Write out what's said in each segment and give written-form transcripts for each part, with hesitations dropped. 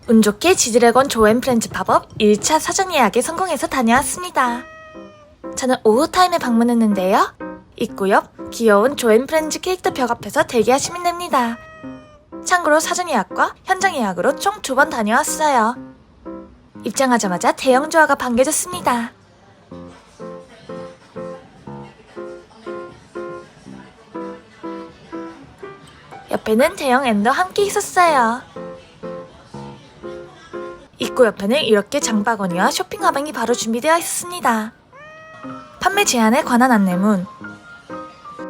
운 좋게 지드래곤 조앤프렌즈 팝업 1차 사전 예약에 성공해서 다녀왔습니다. 저는 오후 타임에 방문했는데요. 입구 옆 귀여운 조앤프렌즈 캐릭터 벽 앞에서 대기하시면 됩니다. 참고로 사전 예약과 현장 예약으로 총 2번 다녀왔어요. 입장하자마자 대형 조화가 반겨졌습니다. 옆에는 대형 엔더 함께 있었어요. 입구 옆에는 이렇게 장바구니와 쇼핑 가방이 바로 준비되어 있었습니다. 판매 제한에 관한 안내문,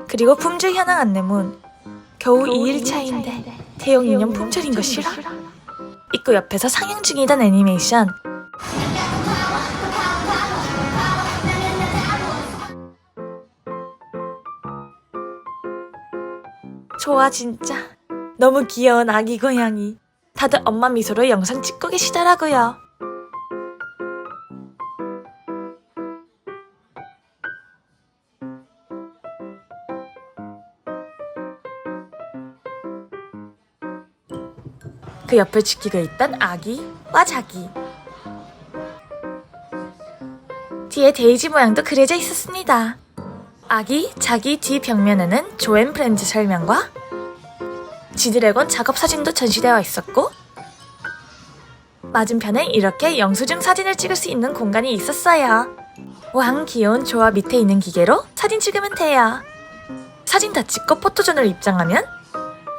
그리고 품질 현황 안내문. 겨우 2일차인데 대형 인형 품절인 거 싫어? 입구 옆에서 상영 중이던 애니메이션. 좋아 진짜. 너무 귀여운 아기 고양이. 다들 엄마 미소로 영상 찍고 계시더라고요. 그 옆을 지키고 있던 아기와 자기. 뒤에 데이지 모양도 그려져 있었습니다. 아기, 자기 뒤 벽면에는 조앤프렌즈 설명과 지드래곤 작업 사진도 전시되어 있었고, 맞은편엔 이렇게 영수증 사진을 찍을 수 있는 공간이 있었어요. 왕 귀여운 조화 밑에 있는 기계로 사진 찍으면 돼요. 사진 다 찍고 포토존으로 입장하면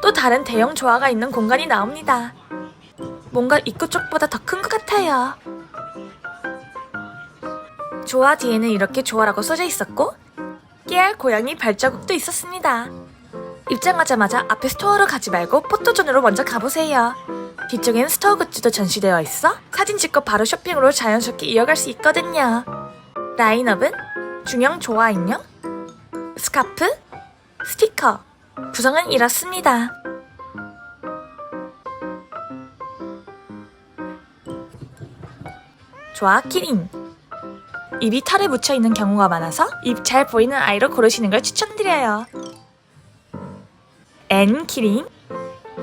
또 다른 대형 조화가 있는 공간이 나옵니다. 뭔가 입구 쪽보다 더 큰 것 같아요. 조화 뒤에는 이렇게 조화라고 써져 있었고, 깨알 고양이 발자국도 있었습니다. 입장하자마자 앞에 스토어로 가지 말고 포토존으로 먼저 가보세요. 뒤쪽엔 스토어 굿즈도 전시되어 있어 사진 찍고 바로 쇼핑으로 자연스럽게 이어갈 수 있거든요. 라인업은 중형 조화 인형, 스카프, 스티커. 구성은 이렇습니다. 조화 키링. 입이 털에 묻혀있는 경우가 많아서 입 잘 보이는 아이로 고르시는 걸 추천드려요. N 키링,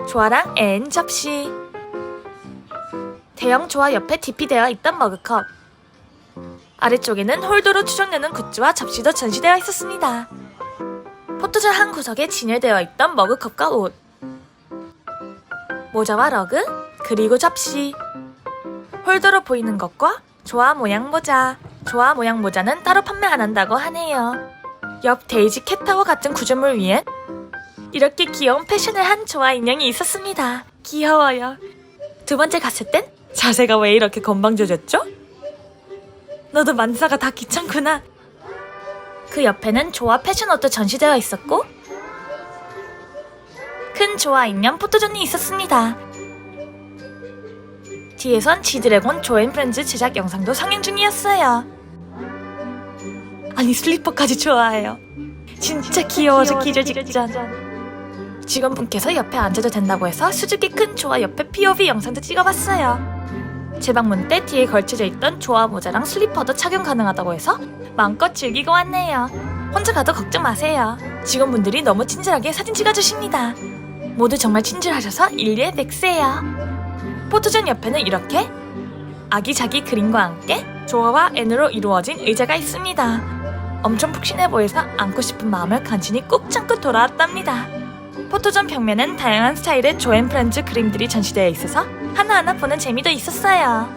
조화랑 N 접시. 대형 조화 옆에 DP되어 있던 머그컵. 아래쪽에는 홀더로 추정되는 굿즈와 접시도 전시되어 있었습니다. 포토존 한 구석에 진열되어 있던 머그컵과 옷, 모자와 러그, 그리고 접시. 홀더로 보이는 것과 조화 모양 모자. 조화 모양 모자는 따로 판매 안 한다고 하네요. 옆 데이지 캣타워 같은 구조물 위엔 이렇게 귀여운 패션을 한 조화 인형이 있었습니다. 귀여워요. 두 번째 갔을 땐 자세가 왜 이렇게 건방져졌죠? 너도 만사가 다 귀찮구나. 그 옆에는 조화 패션 옷도 전시되어 있었고, 큰 조화 인형 포토존이 있었습니다. 뒤에선 지드래곤 조앤프렌즈 제작 영상도 상영 중이었어요. 아니 슬리퍼까지 좋아해요. 진짜 귀여워서 기절 직전. 직원분께서 옆에 앉아도 된다고 해서 수줍게 큰 조화 옆에 POV 영상도 찍어봤어요. 재방문 때 뒤에 걸쳐져 있던 조화 모자랑 슬리퍼도 착용 가능하다고 해서 마음껏 즐기고 왔네요. 혼자 가도 걱정 마세요. 직원분들이 너무 친절하게 사진 찍어주십니다. 모두 정말 친절하셔서 인류의 백세예요. 포토존 옆에는 이렇게 아기자기 그림과 함께 조화와 N으로 이루어진 의자가 있습니다. 엄청 푹신해 보여서 안고 싶은 마음을 간신히 꾹 참고 돌아왔답니다. 포토존 벽면엔 다양한 스타일의 조앤프렌즈 그림들이 전시되어 있어서 하나하나 보는 재미도 있었어요.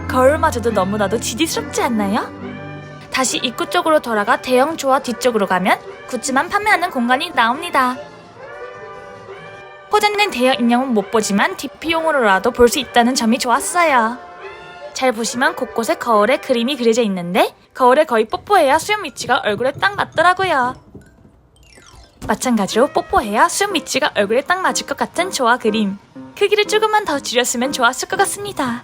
거울마저도 너무나도 지디스럽지 않나요? 다시 입구 쪽으로 돌아가 대형 조화 뒤쪽으로 가면 굿즈만 판매하는 공간이 나옵니다. 포장된 대형 인형은 못 보지만 DP용으로라도 볼 수 있다는 점이 좋았어요. 잘 보시면 곳곳에 거울에 그림이 그려져 있는데 거울에 거의 뽀뽀해야 수염 위치가 얼굴에 딱 맞더라고요. 마찬가지로 뽀뽀해야 수염 위치가 얼굴에 딱 맞을 것 같은 조화 그림. 크기를 조금만 더 줄였으면 좋았을 것 같습니다.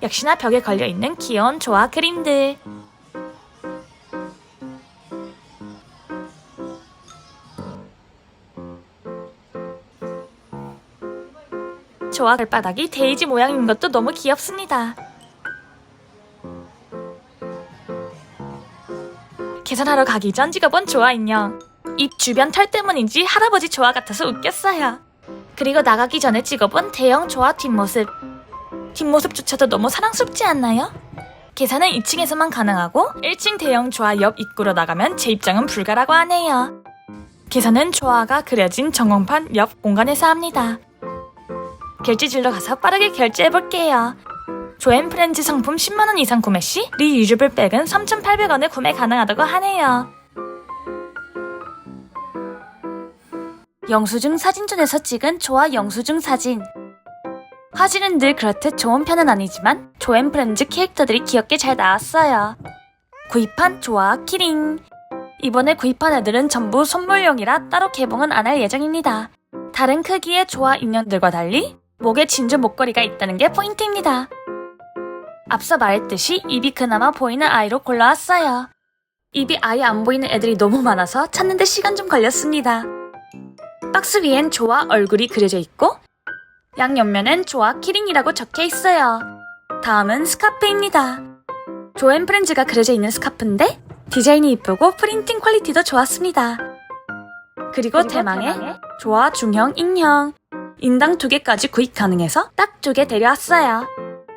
역시나 벽에 걸려있는 귀여운 조화 그림들. 조화 발바닥이 데이지 모양인 것도 너무 귀엽습니다. 계산하러 가기 전 찍어본 조아 인형. 입 주변 털 때문인지 할아버지 조아 같아서 웃겼어요. 그리고 나가기 전에 찍어본 대형 조아 뒷모습. 뒷모습조차도 너무 사랑스럽지 않나요? 계산은 2층에서만 가능하고 1층 대형 조아 옆 입구로 나가면 재입장은 불가라고 하네요. 계산은 조아가 그려진 전광판 옆 공간에서 합니다. 결제줄로 가서 빠르게 결제해볼게요. 조앤프렌즈 상품 10만원 이상 구매 시 리유저블 백은 3,800원에 구매 가능하다고 하네요. 영수증 사진전에서 찍은 조아 영수증 사진. 화질은 늘 그렇듯 좋은 편은 아니지만 조앤프렌즈 캐릭터들이 귀엽게 잘 나왔어요. 구입한 조아 키링. 이번에 구입한 애들은 전부 선물용이라 따로 개봉은 안 할 예정입니다. 다른 크기의 조아 인형들과 달리 목에 진주 목걸이가 있다는 게 포인트입니다. 앞서 말했듯이 입이 그나마 보이는 아이로 골라왔어요. 입이 아예 안 보이는 애들이 너무 많아서 찾는데 시간 좀 걸렸습니다. 박스 위엔 조아 얼굴이 그려져 있고 양옆면엔 조아 키링이라고 적혀 있어요. 다음은 스카프입니다. 조앤프렌즈가 그려져 있는 스카프인데 디자인이 이쁘고 프린팅 퀄리티도 좋았습니다. 그리고 대망의 조아 중형 인형. 인당 2개까지 구입 가능해서 딱 2개 데려왔어요.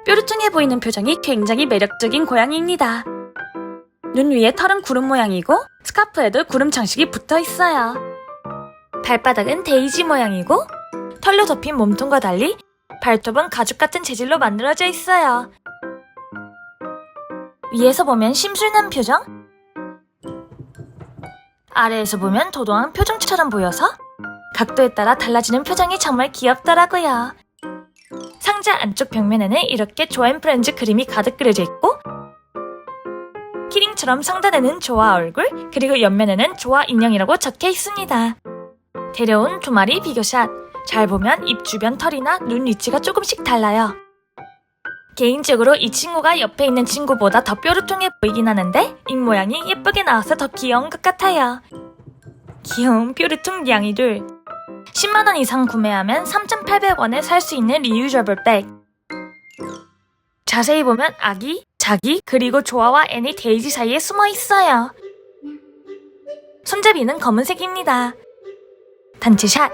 뾰루퉁해 보이는 표정이 굉장히 매력적인 고양이입니다. 눈 위에 털은 구름 모양이고 스카프에도 구름 장식이 붙어 있어요. 발바닥은 데이지 모양이고 털로 덮인 몸통과 달리 발톱은 가죽 같은 재질로 만들어져 있어요. 위에서 보면 심술난 표정, 아래에서 보면 도도한 표정처럼 보여서 각도에 따라 달라지는 표정이 정말 귀엽더라고요. 상자 안쪽 벽면에는 이렇게 조앤프렌즈 그림이 가득 그려져 있고 키링처럼 상단에는 조아 얼굴, 그리고 옆면에는 조아 인형이라고 적혀 있습니다. 데려온 2마리 비교샷. 잘 보면 입 주변 털이나 눈 위치가 조금씩 달라요. 개인적으로 이 친구가 옆에 있는 친구보다 더 뾰루퉁해 보이긴 하는데 입 모양이 예쁘게 나와서 더 귀여운 것 같아요. 귀여운 뾰루퉁 양이들. 10만원 이상 구매하면 3,800원에 살 수 있는 리유저블 백. 자세히 보면 아기, 자기, 그리고 조아와 애니 데이지 사이에 숨어 있어요. 손잡이는 검은색입니다. 단체 샷.